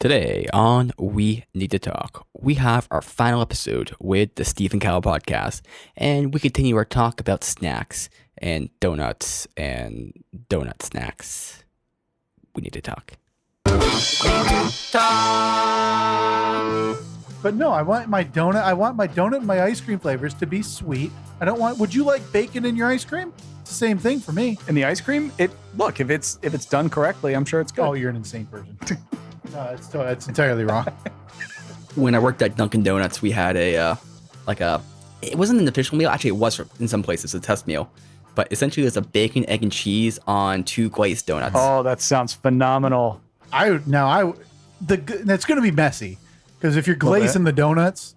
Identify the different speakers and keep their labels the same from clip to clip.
Speaker 1: Today on We Need to Talk, we have our final episode with the Stephen Cowell podcast, and we continue our talk about snacks and donuts and donut snacks. We need to talk.
Speaker 2: But no, I want my donut. I want my donut and my ice cream flavors to be sweet. I don't want. Would you like bacon in your ice cream? It's the same thing for me.
Speaker 3: In the ice cream, look if it's done correctly, I'm sure it's good.
Speaker 2: Oh, you're an insane person. No, it's entirely wrong.
Speaker 1: When I worked at Dunkin' Donuts, we had it wasn't an official meal. Actually, it was in some places a test meal. But essentially, it was a bacon, egg, and cheese on 2 glazed donuts.
Speaker 3: Oh, that sounds phenomenal.
Speaker 2: That's going to be messy because if you're glazing the donuts,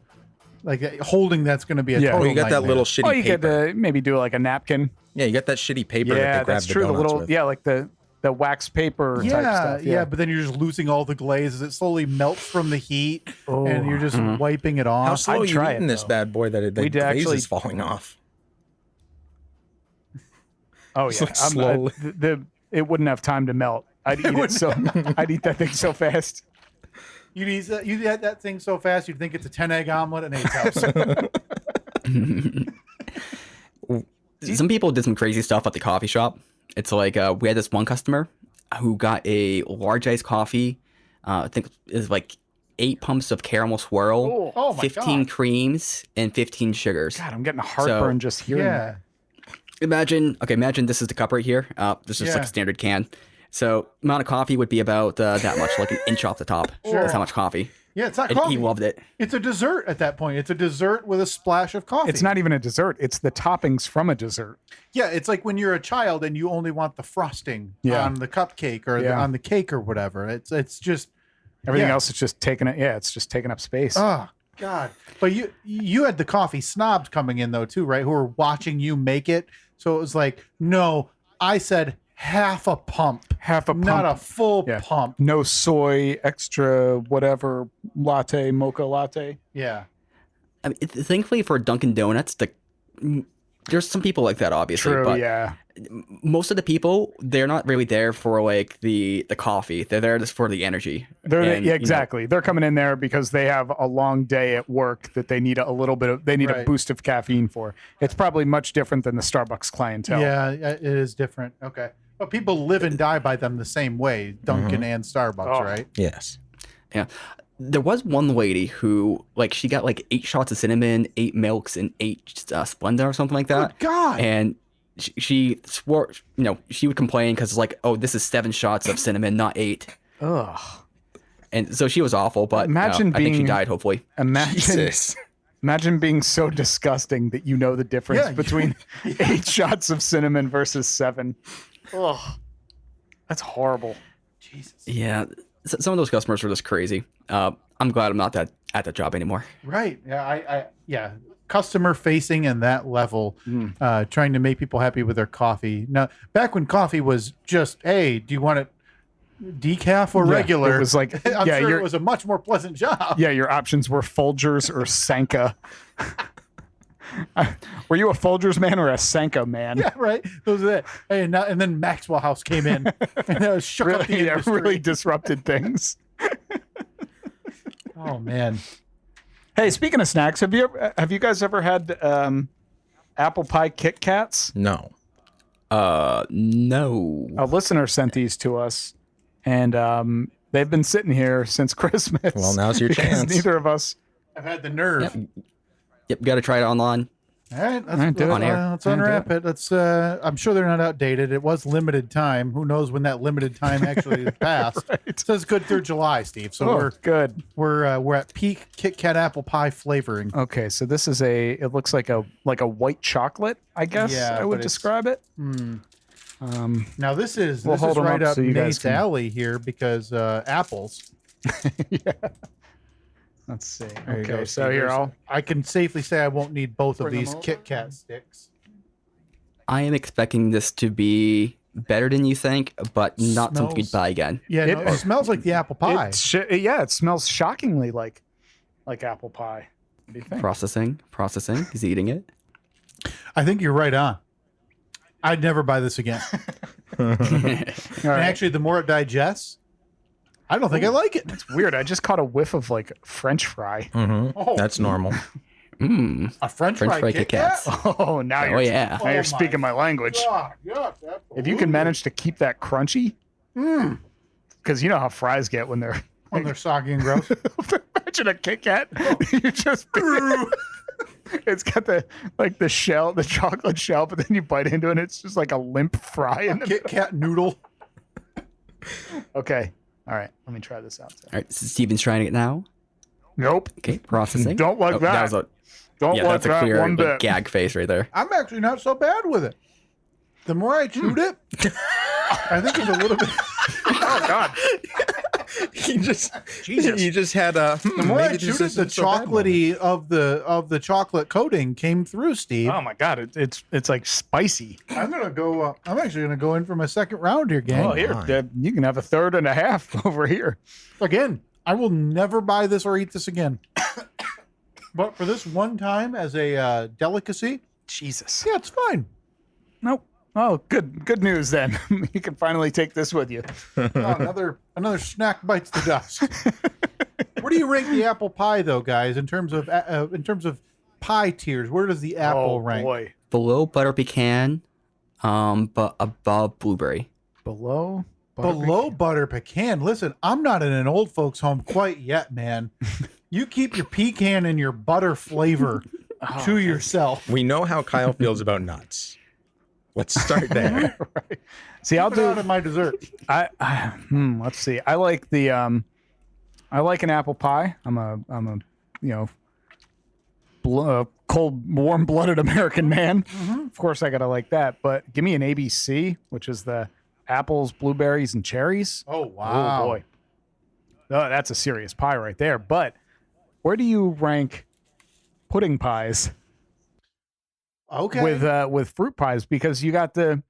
Speaker 2: like holding that's going to be a
Speaker 3: Yeah.
Speaker 2: total.
Speaker 4: Oh, you got that
Speaker 2: nightmare.
Speaker 4: little shitty
Speaker 3: Oh, you
Speaker 4: paper.
Speaker 3: get to maybe do like a napkin.
Speaker 4: Yeah, you got that shitty paper that
Speaker 3: Yeah,
Speaker 4: they grab
Speaker 3: that's
Speaker 4: the
Speaker 3: true. The
Speaker 4: donuts
Speaker 3: little,
Speaker 4: with.
Speaker 3: like the wax paper type stuff.
Speaker 2: Yeah, but then you're just losing all the glaze as it slowly melts from the heat, and you're just wiping it
Speaker 4: How
Speaker 2: off.
Speaker 4: slow are
Speaker 3: I'd
Speaker 4: you
Speaker 3: try
Speaker 4: eating
Speaker 3: it,
Speaker 4: this
Speaker 3: though.
Speaker 4: bad boy that the
Speaker 3: We'd
Speaker 4: glaze
Speaker 3: actually-
Speaker 4: is falling off?
Speaker 3: Oh
Speaker 4: So
Speaker 3: yeah,
Speaker 4: slowly.
Speaker 3: It wouldn't have time to melt. I'd eat it so. I'd eat that thing so fast.
Speaker 2: You'd eat that thing so fast you'd think it's a 10-egg omelet at Nate's house.
Speaker 1: Some people did some crazy stuff at the coffee shop. It's like we had this one customer who got a large iced coffee. I think it was like 8 pumps of caramel swirl,
Speaker 2: Oh my
Speaker 1: 15
Speaker 2: God.
Speaker 1: creams, and 15 sugars.
Speaker 3: God, I'm getting heartburn just hearing
Speaker 2: Yeah.
Speaker 1: Imagine this is the cup right here. This is like
Speaker 2: Yeah.
Speaker 1: a standard can. So amount of coffee would be about that much, like an inch off the top.
Speaker 2: Sure.
Speaker 1: That's how much coffee.
Speaker 2: Yeah, it's not
Speaker 1: And
Speaker 2: coffee.
Speaker 1: he loved it.
Speaker 2: It's a dessert at that point. It's a dessert with a splash of coffee.
Speaker 3: It's not even a dessert. It's the toppings from a dessert.
Speaker 2: Yeah, it's like when you're a child and you only want the frosting
Speaker 3: Yeah.
Speaker 2: on the cupcake or
Speaker 3: Yeah.
Speaker 2: on the cake or whatever. It's just
Speaker 3: Everything
Speaker 2: Yeah.
Speaker 3: else is just taking it. Yeah, it's just taking up space.
Speaker 2: oh God. But you had the coffee snobs coming in though too, right? Who were watching you make it. So it was like, no, I said half a pump,
Speaker 3: Half a pump.
Speaker 2: not a full
Speaker 3: Yeah.
Speaker 2: pump.
Speaker 3: No soy, extra whatever latte, mocha latte.
Speaker 2: Yeah.
Speaker 1: I mean, thankfully for Dunkin' Donuts, there's some people like that, obviously.
Speaker 3: True,
Speaker 1: but
Speaker 3: yeah.
Speaker 1: most of the people, they're not really there for like the coffee. They're there just for the energy.
Speaker 3: They're
Speaker 1: And, you know,
Speaker 3: exactly. They're coming in there because they have a long day at work that they need a
Speaker 2: Right.
Speaker 3: boost of caffeine for. It's probably much different than the Starbucks clientele.
Speaker 2: Yeah, it is different. Okay. But people live and die by them the same way, Dunkin' and Starbucks,
Speaker 3: Oh.
Speaker 2: right?
Speaker 4: Yes.
Speaker 1: Yeah. There was one lady who, like, she got like 8 shots of cinnamon, 8 milks, and 8 Splenda or something like that.
Speaker 2: Good God.
Speaker 1: And she swore, she would complain because like, oh, this is 7 shots of cinnamon, not 8.
Speaker 3: Ugh.
Speaker 1: And so she was awful, but
Speaker 3: Imagine
Speaker 1: I think she
Speaker 3: being-
Speaker 1: died, hopefully.
Speaker 3: Imagine being so disgusting that you know the difference
Speaker 2: Yeah,
Speaker 3: between 8 shots of cinnamon versus 7. Ugh. That's horrible.
Speaker 2: Jesus.
Speaker 1: Yeah. Some of those customers were just crazy. I'm glad I'm not at that job anymore.
Speaker 2: Right. Yeah. Yeah. Customer facing and that level,
Speaker 3: Hmm.
Speaker 2: trying to make people happy with their coffee. Now, back when coffee was just, hey, do you want it decaf or
Speaker 3: Yeah,
Speaker 2: regular?
Speaker 3: it was like,
Speaker 2: I'm
Speaker 3: yeah,
Speaker 2: sure
Speaker 3: you're-
Speaker 2: it was a much more pleasant job.
Speaker 3: Yeah, your options were Folgers or Sanka. Were you a Folgers man or a Sanka man?
Speaker 2: Yeah, right. Those are it. Hey, and then Maxwell House came in and shook up the
Speaker 3: Really, yeah,
Speaker 2: industry.
Speaker 3: really disrupted things.
Speaker 2: Oh man.
Speaker 3: Hey, speaking of snacks, have you guys ever had apple pie Kit Kats?
Speaker 4: No.
Speaker 1: No.
Speaker 3: A listener sent these to us, and they've been sitting here since Christmas.
Speaker 4: Well, now's your
Speaker 3: because
Speaker 4: chance.
Speaker 3: Neither of us.
Speaker 2: I've had the nerve.
Speaker 1: Yep, got to try it online.
Speaker 2: All right, let's,
Speaker 3: All right, do it.
Speaker 1: On air.
Speaker 2: let's
Speaker 3: Yeah, do
Speaker 2: unwrap it. Let's. I'm sure they're not outdated. It was limited time. Who knows when that limited time actually passed? It says good through July, Steve. So
Speaker 3: Oh, good.
Speaker 2: we're at peak Kit Kat apple pie flavoring.
Speaker 3: Okay, so this is it looks like a white chocolate, I guess
Speaker 2: Yeah,
Speaker 3: I would
Speaker 2: but it's-
Speaker 3: describe it.
Speaker 2: Now this is
Speaker 3: We'll
Speaker 2: this
Speaker 3: hold
Speaker 2: is
Speaker 3: 'em
Speaker 2: right
Speaker 3: up
Speaker 2: up
Speaker 3: so you guys
Speaker 2: Nate's
Speaker 3: can-
Speaker 2: alley here because apples.
Speaker 3: Let's see.
Speaker 2: There you
Speaker 3: Okay,
Speaker 2: go,
Speaker 3: so
Speaker 2: Steve.
Speaker 3: here
Speaker 2: There's- I can safely say I won't need both of
Speaker 3: Bring 'em
Speaker 2: these
Speaker 3: over.
Speaker 2: Kit Kat sticks.
Speaker 1: I am expecting this to be better than you think, but not something you'd
Speaker 2: Smells-
Speaker 1: buy again.
Speaker 2: Yeah, no, it smells like the apple pie.
Speaker 3: It smells shockingly like apple pie. What do you think?
Speaker 1: Processing. He's eating it.
Speaker 2: I think you're right on. I'd never buy this again.
Speaker 3: All
Speaker 2: And
Speaker 3: right.
Speaker 2: actually, the more it digests, I don't think I like it.
Speaker 3: It's weird. I just caught a whiff of like French fry.
Speaker 2: Oh.
Speaker 4: That's normal.
Speaker 2: A French
Speaker 1: French fry Kit Kats.
Speaker 3: Oh, now
Speaker 1: Oh
Speaker 3: you're
Speaker 1: yeah.
Speaker 3: now you're
Speaker 2: my
Speaker 3: speaking my language.
Speaker 2: God, yes,
Speaker 3: If you can manage to keep that crunchy, because you know how fries get when they're
Speaker 2: when they're soggy and gross.
Speaker 3: imagine a Kit Kat. You just it's got the shell, the chocolate shell, but then you bite into it and it's just like a limp fry in the
Speaker 2: Kit Kat noodle.
Speaker 3: Okay. All right. Let me try this out.
Speaker 1: All right, so Steven's trying it now.
Speaker 3: Nope.
Speaker 1: Okay, processing.
Speaker 3: Don't like that.
Speaker 1: Was a,
Speaker 3: Don't
Speaker 1: yeah,
Speaker 3: like
Speaker 1: that's a
Speaker 3: that
Speaker 1: clear
Speaker 3: one
Speaker 1: like,
Speaker 3: bit.
Speaker 1: gag face right there.
Speaker 2: I'm actually not so bad with it. The more I chewed it, I think it's a little bit.
Speaker 3: Oh God.
Speaker 4: You just
Speaker 3: Jesus.
Speaker 4: you just had a
Speaker 2: The more I chewed it, the chocolatey of the chocolate coating came through, Steve.
Speaker 3: Oh my God. It's like spicy.
Speaker 2: I'm gonna go. I'm actually gonna go in for my second round here, gang.
Speaker 3: Oh, here you can have a third and a half over here.
Speaker 2: Again, I will never buy this or eat this again. But for this one time as a delicacy,
Speaker 3: Jesus.
Speaker 2: yeah, it's fine.
Speaker 3: Nope. Oh, good news then. You can finally take this with you.
Speaker 2: Oh, another snack bites the dust. Where do you rank the apple pie, though, guys? In terms of pie tiers, where does the apple rank?
Speaker 3: Boy.
Speaker 1: Below butter pecan, but above blueberry.
Speaker 3: Below
Speaker 2: Below butter pecan. Listen, I'm not in an old folks' home quite yet, man. You keep your pecan and your butter flavor to yourself.
Speaker 4: We know how Kyle feels about nuts. Let's start there.
Speaker 3: Right. See, I'll
Speaker 2: Put it
Speaker 3: do
Speaker 2: on in my dessert.
Speaker 3: let's see. I like the I like an apple pie. I'm a cold, warm-blooded American man. Of course, I gotta like that. But give me an ABC, which is the apples, blueberries, and cherries.
Speaker 2: Oh wow!
Speaker 3: Oh boy, oh, that's a serious pie right there. But where do you rank pudding pies
Speaker 2: Okay.
Speaker 3: with fruit pies? Because you got the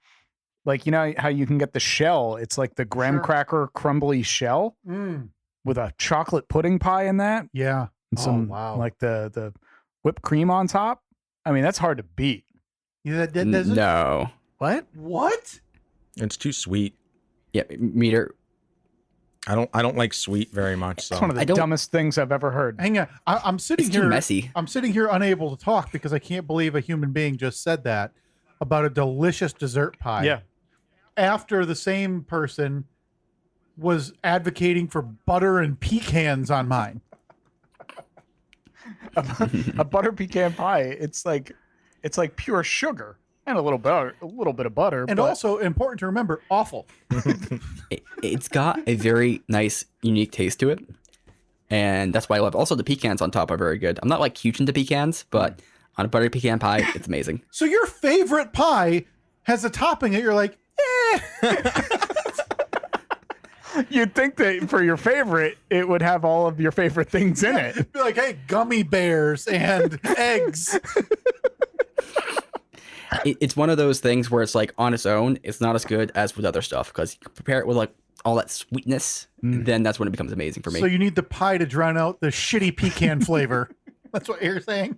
Speaker 3: you know how you can get the shell. It's like the graham
Speaker 2: Sure.
Speaker 3: cracker crumbly shell
Speaker 2: Mm,
Speaker 3: with a chocolate pudding pie in that
Speaker 2: yeah.
Speaker 3: and
Speaker 2: Oh,
Speaker 3: some
Speaker 2: wow.
Speaker 3: like the whipped cream on top. I mean, that's hard to beat.
Speaker 2: Yeah, that doesn't.
Speaker 1: No.
Speaker 3: What?
Speaker 2: What?
Speaker 4: It's too sweet.
Speaker 1: Yeah, meter.
Speaker 4: I don't like sweet very much. So
Speaker 3: It's one of
Speaker 1: I
Speaker 3: the
Speaker 1: don't-
Speaker 3: dumbest things I've ever heard.
Speaker 2: Hang on. I'm sitting
Speaker 1: It's too
Speaker 2: here.
Speaker 1: messy.
Speaker 2: I'm sitting here unable to talk because I can't believe a human being just said that about a delicious dessert pie.
Speaker 3: Yeah.
Speaker 2: After the same person was advocating for butter and pecans on mine.
Speaker 3: A butter pecan pie. It's like pure sugar and a little bit of butter.
Speaker 2: And
Speaker 3: but
Speaker 2: also important to remember, awful.
Speaker 1: It's got a very nice, unique taste to it, and that's why I love it. Also, the pecans on top are very good. I'm not like huge into pecans, but on a buttery pecan pie, it's amazing.
Speaker 2: So your favorite pie has a topping that you're like,
Speaker 3: you'd think that for your favorite, it would have all of your favorite things in it.
Speaker 2: be like, hey, gummy bears and eggs.
Speaker 1: It's one of those things where it's like on its own, it's not as good as with other stuff because you compare it with like all that sweetness, then that's when it becomes amazing for me.
Speaker 2: So you need the pie to drown out the shitty pecan flavor. That's what you're saying?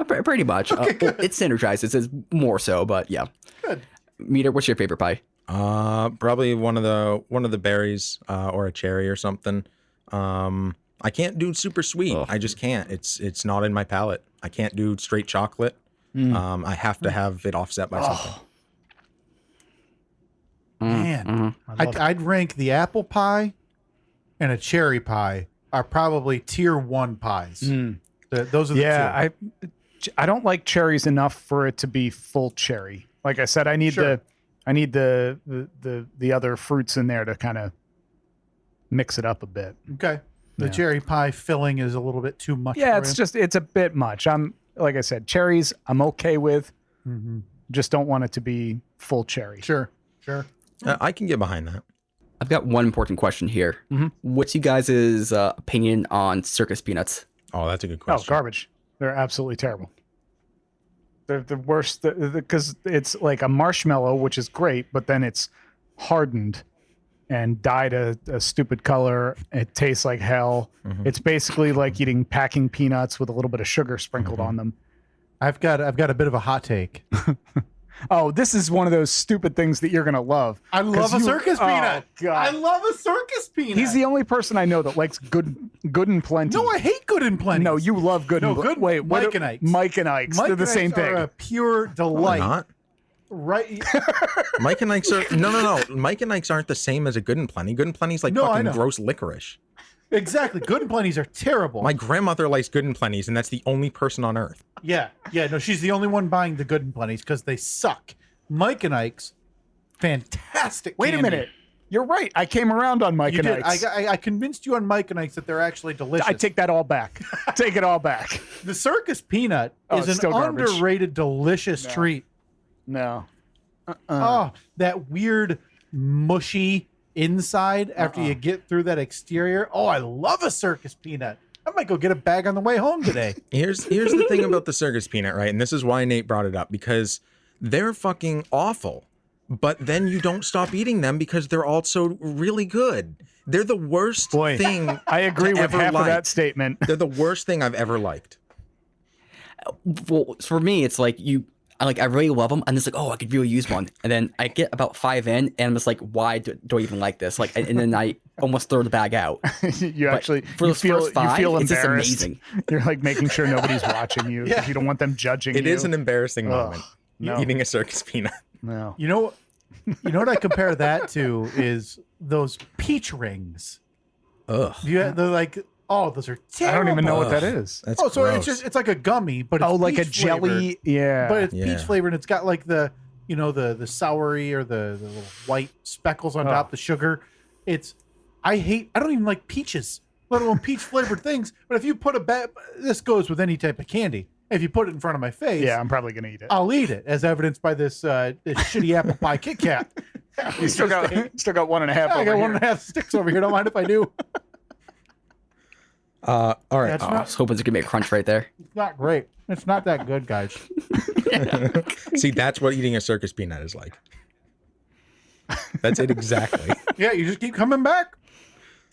Speaker 1: Pretty much. Well, it synergizes. It's more so, but yeah.
Speaker 2: Good.
Speaker 1: Meter, what's your favorite pie?
Speaker 4: probably one of the berries or a cherry or something. I can't do super sweet.
Speaker 1: Ugh.
Speaker 4: I just can't. It's not in my palate. I can't do straight chocolate. I have to have it offset by something.
Speaker 2: Man,
Speaker 3: I love
Speaker 2: I'd rank the apple pie and a cherry pie are probably tier 1 pies. Those are the
Speaker 3: Yeah,
Speaker 2: two.
Speaker 3: I don't like cherries enough for it to be full cherry. Like I said, I need
Speaker 2: Sure.
Speaker 3: the other fruits in there to kind of mix it up a bit.
Speaker 2: Okay. The
Speaker 3: Yeah.
Speaker 2: cherry pie filling is a little bit too much.
Speaker 3: Yeah,
Speaker 2: for
Speaker 3: it's a bit much. I'm like I said, cherries I'm okay with.
Speaker 2: you.
Speaker 3: Just don't want it to be full cherry.
Speaker 2: Sure.
Speaker 4: I can get behind that.
Speaker 1: I've got one important question here. What's you guys' opinion on circus peanuts?
Speaker 4: Oh, that's a good
Speaker 3: Oh,
Speaker 4: question.
Speaker 3: garbage. They're absolutely terrible. They're the worst because it's like a marshmallow, which is great, but then it's hardened and dyed a stupid color. It tastes like hell. It's basically like eating packing peanuts with a little bit of sugar sprinkled on them.
Speaker 2: I've got a bit of a hot take.
Speaker 3: Oh, this is one of those stupid things that you're gonna love.
Speaker 2: I love a circus peanut.
Speaker 3: Oh, God.
Speaker 2: I love a circus peanut.
Speaker 3: He's the only person I know that likes good and plenty.
Speaker 2: No, I hate Good and Plenty.
Speaker 3: No, you love good
Speaker 2: No,
Speaker 3: and
Speaker 2: Good-
Speaker 3: Wait,
Speaker 2: Mike and Ike's.
Speaker 3: Mike and Ike's.
Speaker 2: Mike
Speaker 3: They're the
Speaker 2: and
Speaker 3: same
Speaker 2: Ike's
Speaker 3: thing.
Speaker 2: are a pure delight.
Speaker 4: Not.
Speaker 2: Right?
Speaker 4: Mike and Ike's are no. Mike and Ike's aren't the same as a Good and Plenty. Good and Plenty's like
Speaker 2: No, I
Speaker 4: fucking
Speaker 2: know.
Speaker 4: gross licorice.
Speaker 2: Exactly. Good and Plenty's are terrible.
Speaker 4: My grandmother likes Good and Plenty's, and that's the only person on earth.
Speaker 2: Yeah. No, she's the only one buying the Good and Plenty's because they suck. Mike and Ike's, fantastic.
Speaker 3: Wait a
Speaker 2: candy.
Speaker 3: minute. You're right. I came around on Mike
Speaker 2: You
Speaker 3: and
Speaker 2: did.
Speaker 3: Ike's.
Speaker 2: I convinced you on Mike and Ike's that they're actually delicious.
Speaker 3: I take that all back. Take it all back.
Speaker 2: the circus peanut
Speaker 3: Oh,
Speaker 2: is
Speaker 3: it's
Speaker 2: an
Speaker 3: still garbage.
Speaker 2: underrated, delicious treat.
Speaker 3: No.
Speaker 2: Oh, that weird mushy inside after you get through that exterior. Oh, I love a circus peanut. I might go get a bag on the way home today.
Speaker 4: Here's the thing about the circus peanut, right? And this is why Nate brought it up, because they're fucking awful. But then you don't stop eating them because they're also really good. They're the worst
Speaker 3: Boy,
Speaker 4: thing.
Speaker 3: I agree with
Speaker 4: ever
Speaker 3: half of that
Speaker 4: liked.
Speaker 3: statement.
Speaker 4: They're the worst thing I've ever liked.
Speaker 1: Well, for me, it's like I really love them. I'm just like, oh, I could really use one. And then I get about 5 in, and I'm just like, why do I even like this? Like, and then I almost throw the bag out.
Speaker 3: you
Speaker 1: But
Speaker 3: actually
Speaker 1: for
Speaker 3: you
Speaker 1: those
Speaker 3: feel
Speaker 1: first 5,
Speaker 3: you feel
Speaker 1: it's just
Speaker 3: embarrassed.
Speaker 1: amazing.
Speaker 3: You're like making sure nobody's watching you because you don't want them judging
Speaker 4: It
Speaker 3: you.
Speaker 4: is an embarrassing
Speaker 3: Ugh,
Speaker 4: moment.
Speaker 3: no.
Speaker 4: Eating a circus peanut.
Speaker 3: No.
Speaker 2: You know what I compare that to is those peach rings.
Speaker 4: Ugh.
Speaker 2: They're like, oh, those are
Speaker 3: I
Speaker 2: terrible.
Speaker 3: don't even know what that
Speaker 4: Ugh.
Speaker 3: is.
Speaker 4: That's
Speaker 2: Oh, so
Speaker 4: gross.
Speaker 2: it's like a gummy, but it's
Speaker 3: Like a
Speaker 2: peach
Speaker 3: jelly.
Speaker 2: flavored.
Speaker 3: Yeah.
Speaker 2: But it's
Speaker 4: Yeah.
Speaker 2: peach flavored. And it's got like the soury or the little white speckles on top, the sugar. I don't even like peaches, let alone peach flavored things. But if you put this goes with any type of candy. If you put it in front of my face,
Speaker 3: yeah, I'm probably gonna eat it.
Speaker 2: I'll eat it, as evidenced by this shitty apple pie Kit Kat.
Speaker 3: You still got 1.5.
Speaker 2: I
Speaker 3: over
Speaker 2: got
Speaker 3: here.
Speaker 2: 1.5 sticks over here. Don't mind if I do.
Speaker 4: All right.
Speaker 2: That's
Speaker 1: I
Speaker 2: not,
Speaker 1: was hoping to give me a crunch right there.
Speaker 2: it's not great. It's not that good, guys.
Speaker 4: See, that's what eating a circus peanut is like. That's it exactly.
Speaker 2: Yeah, you just keep coming back.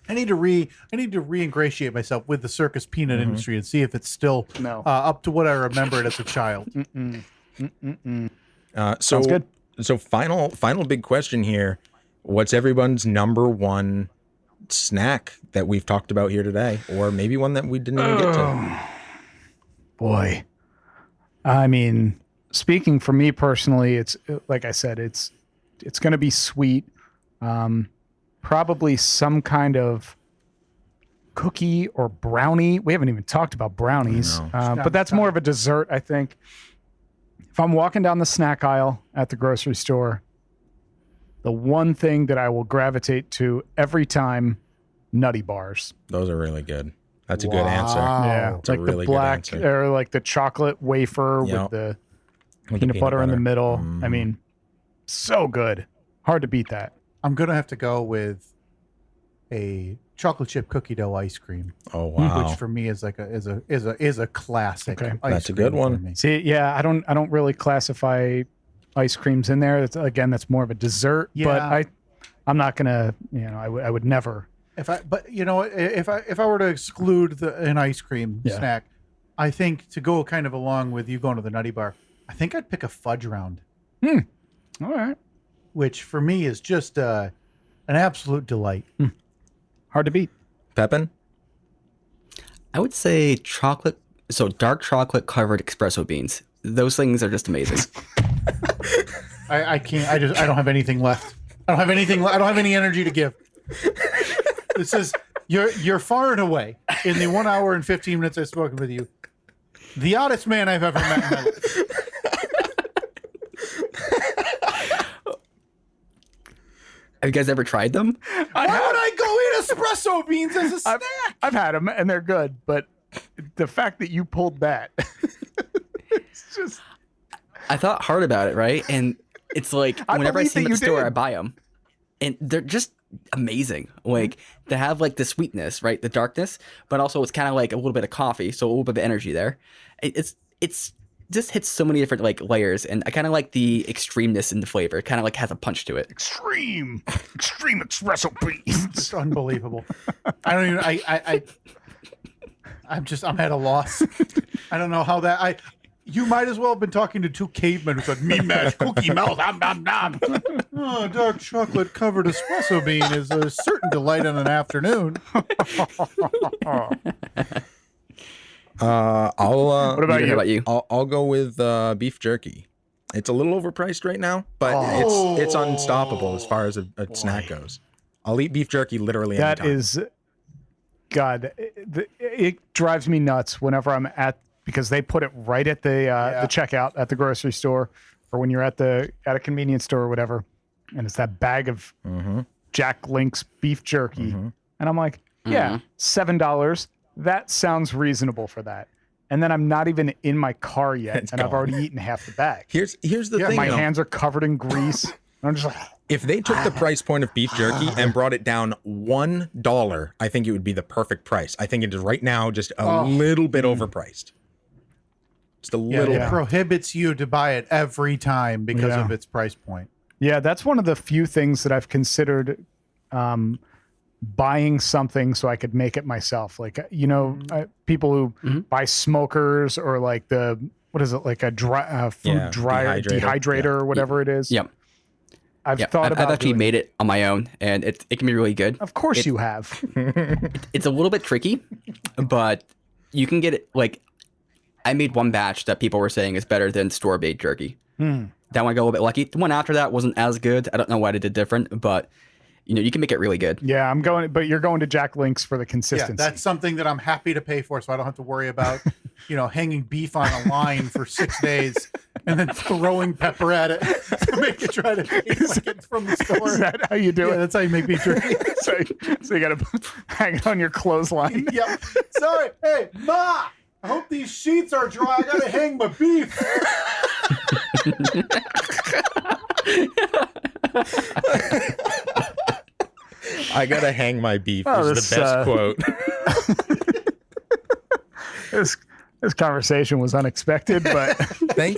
Speaker 2: I need to re-ingratiate myself with the circus peanut industry and see if it's still
Speaker 3: No.
Speaker 2: up to what I remember it as a child.
Speaker 4: Sounds
Speaker 3: good.
Speaker 4: So final big question here. What's everyone's number one snack that we've talked about here today? Or maybe one that we didn't even get to?
Speaker 3: Boy, I mean, speaking for me personally, it's like I said, it's going to be sweet. Probably some kind of cookie or brownie. We haven't even talked about brownies, but that's more of a dessert, I think. If I'm walking down the snack aisle at the grocery store, the one thing that I will gravitate to every time, Nutty Bars.
Speaker 4: Those are really good. That's a good answer.
Speaker 3: Yeah,
Speaker 4: It's a
Speaker 3: like
Speaker 4: really
Speaker 3: the
Speaker 4: good
Speaker 3: black
Speaker 4: answer.
Speaker 3: or like the chocolate wafer
Speaker 4: Yep.
Speaker 3: with the
Speaker 4: With the
Speaker 3: peanut butter in the middle.
Speaker 4: Mm.
Speaker 3: I mean, so good. Hard to beat that.
Speaker 2: I'm gonna have to go with a chocolate chip cookie dough ice cream,
Speaker 4: Oh wow.
Speaker 2: which for me is like a classic.
Speaker 3: Okay.
Speaker 2: Ice
Speaker 4: That's a good
Speaker 2: cream for
Speaker 4: one.
Speaker 2: me.
Speaker 3: See, yeah, I don't really classify ice creams in there. That's more of a dessert. But
Speaker 2: Yeah.
Speaker 3: I'm not gonna. I would never.
Speaker 2: But you know, if I were to exclude an ice cream
Speaker 3: Yeah.
Speaker 2: snack, I think to go kind of along with you going to the Nutty Bar, I think I'd pick a fudge round,
Speaker 3: All right.
Speaker 2: which for me is just an absolute delight.
Speaker 3: Hard to beat.
Speaker 4: Pepin?
Speaker 1: I would say dark chocolate covered espresso beans. Those things are just amazing.
Speaker 2: I can't. I don't have anything left. I don't have anything. I don't have any energy to give. This is you're far and away in the 1 hour and 15 minutes I've spoken with you, the oddest man I've ever met in my life.
Speaker 1: Have you guys ever tried them?
Speaker 2: Why would I go eat espresso beans as a snack?
Speaker 3: I've had them and they're good, but the fact that you pulled that, it's just.
Speaker 1: I thought hard about it, right? And it's like
Speaker 3: I
Speaker 1: whenever I
Speaker 3: believe
Speaker 1: see them
Speaker 3: that
Speaker 1: at the
Speaker 3: you
Speaker 1: store,
Speaker 3: did.
Speaker 1: I buy them, and they're just amazing. Like they have like the sweetness, right? The darkness, but also it's kind of like a little bit of coffee, so a little bit of energy there. It's just hits so many different like layers, and I kind of like the extremeness in the flavor. It kind of like has a punch to it.
Speaker 3: Extreme espresso beans.
Speaker 2: It's unbelievable. I don't even. I'm at a loss. I don't know how that. You might as well have been talking to two cavemen who said, "Me mash cookie mouth, nom nom." Oh, dark chocolate covered espresso bean is a certain delight in an afternoon.
Speaker 3: What about
Speaker 1: How
Speaker 3: you?
Speaker 1: about you?
Speaker 4: I'll go with beef jerky. It's a little overpriced right now, but it's unstoppable as far as a snack goes. I'll eat beef jerky literally
Speaker 3: That
Speaker 4: anytime.
Speaker 3: is, God, it drives me nuts whenever I'm at, because they put it right at the checkout at the grocery store, or when you're at a convenience store or whatever, and it's that bag of Jack Link's beef jerky, and I'm like, yeah, $7. That sounds reasonable for that. And then I'm not even in my car yet,
Speaker 4: It's
Speaker 3: and I've
Speaker 4: gone.
Speaker 3: already eaten half the bag.
Speaker 4: Here's the thing.
Speaker 3: My
Speaker 4: though.
Speaker 3: hands are covered in grease. And I'm just like,
Speaker 4: If they took the price point of beef jerky and brought it down $1, I think it would be the perfect price. I think it is right now just a little bit overpriced. Just a little
Speaker 2: It
Speaker 4: bit.
Speaker 2: prohibits you to buy it every time because
Speaker 3: Yeah.
Speaker 2: of its price point.
Speaker 3: yeah, that's one of the few things that I've considered buying something so I could make it myself. Like, people who buy smokers, or like what is it, like a dry food
Speaker 4: Yeah,
Speaker 3: dryer,
Speaker 4: dehydrator.
Speaker 3: dehydrator, or whatever it is.
Speaker 1: Yep.
Speaker 3: I've
Speaker 1: Yep.
Speaker 3: thought about
Speaker 1: I've actually
Speaker 3: doing-
Speaker 1: made it on my own, and it can be really good.
Speaker 3: Of course you have.
Speaker 1: It's a little bit tricky, but you can get it. Like, I made one batch that people were saying is better than store-bought jerky. That one I got a little bit lucky. The one after that wasn't as good. I don't know why they did different, but you can make it really good.
Speaker 3: Yeah, but you're going to Jack Link's for the
Speaker 2: Yeah,
Speaker 3: consistency.
Speaker 2: that's something that I'm happy to pay for, so I don't have to worry about, hanging beef on a line for 6 days and then throwing pepper at it to make it try to taste like it's from the store.
Speaker 3: Is that how you do
Speaker 2: Yeah,
Speaker 3: it?
Speaker 2: that's how you make beef jerky.
Speaker 3: So you got to hang it on your clothesline.
Speaker 2: Yep. Sorry. Hey, Ma! I hope these sheets are dry. I gotta hang my beef.
Speaker 4: I gotta hang my beef
Speaker 3: Oh,
Speaker 4: is the best quote.
Speaker 3: This conversation was unexpected, but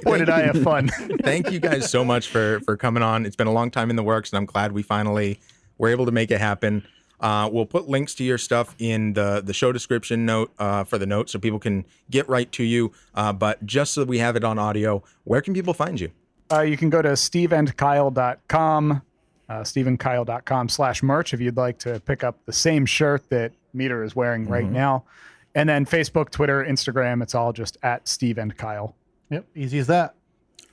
Speaker 3: boy, did I have fun.
Speaker 4: Thank you guys so much for coming on. It's been a long time in the works, and I'm glad we finally were able to make it happen. We'll put links to your stuff in the show description note for the note, so people can get right to you. But just so we have it on audio, where can people find you?
Speaker 3: You can go to steveandkyle.com, steveandkyle.com/merch if you'd like to pick up the same shirt that Meter is wearing right now. And then Facebook, Twitter, Instagram, it's all just at Steve and Kyle.
Speaker 2: Yep, easy as that.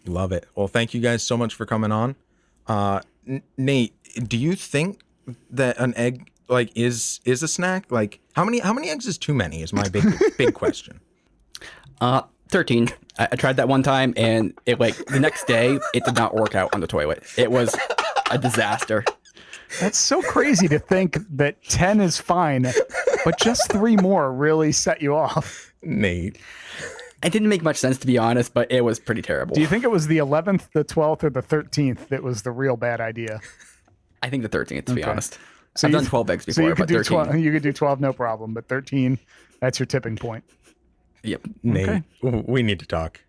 Speaker 4: Love it. Well, thank you guys so much for coming on. Nate, do you think that an egg is a snack? Like, how many eggs is too many? Is my big question.
Speaker 1: 13. I tried that one time, and it the next day it did not work out on the toilet. It was a disaster.
Speaker 3: That's so crazy to think that 10 is fine, but just 3 more really set you off.
Speaker 4: Nate.
Speaker 1: It didn't make much sense, to be honest, but it was pretty terrible.
Speaker 3: Do you think it was the 11th, the 12th, or the 13th that was the real bad idea?
Speaker 1: I think the 13th, to be honest.
Speaker 3: So
Speaker 1: I've
Speaker 3: you-
Speaker 1: done 12 eggs
Speaker 3: So
Speaker 1: before,
Speaker 3: you could
Speaker 1: but
Speaker 3: do
Speaker 1: 13.
Speaker 3: 12. You could do 12, no problem, but 13, that's your tipping point.
Speaker 1: Yep.
Speaker 4: Nate, we need to talk.